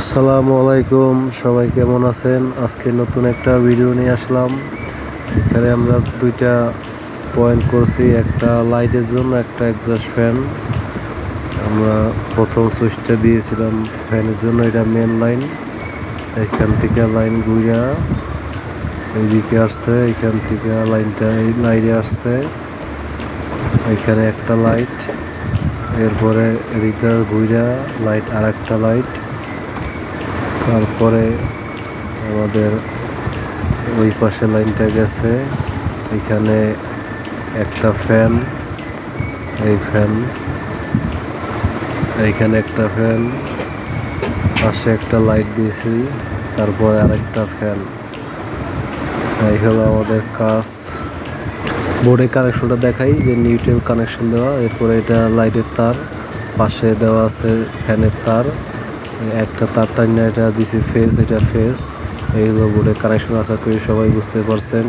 আসসালামু আলাইকুম, সবাই কেমন আছেন? আজকে নতুন একটা ভিডিও নিয়ে আসলাম। এখানে আমরা দুইটা পয়েন্ট করছি, একটা লাইটের জন্য, একটা এক্সস্ট ফ্যান। আমরা প্রথম সুইচটা দিয়েছিলাম ফ্যানের জন্য, এটা মেন লাইন। এখান থেকে লাইন ঘুরা এইদিকে আসছে, এখান থেকে লাইনটা এই লাইটে আসছে। এখানে একটা লাইট, এরপরে এদিকটা ঘুরা লাইট, আর একটা লাইট। তারপরে আমাদের ওই পাশে লাইনটা গেছে, এখানে একটা ফ্যান, এই ফ্যান, এইখানে একটা ফ্যান, পাশে একটা লাইট দিয়েছি, তারপরে আরেকটা ফ্যান। এই হলো আমাদের কাজ। বোর্ডে কানেকশনটা দেখাই যে নিউট্রাল কানেকশন দেওয়া, এরপরে এটা লাইটের তার, পাশে দেওয়া আছে ফ্যানের তার, একটা তার টাইনা এটা দিছি ফেস, এটা ফেস। এই হলো বোর্ডে কানেকশন। আশা করি সবাই বুঝতে পারছেন।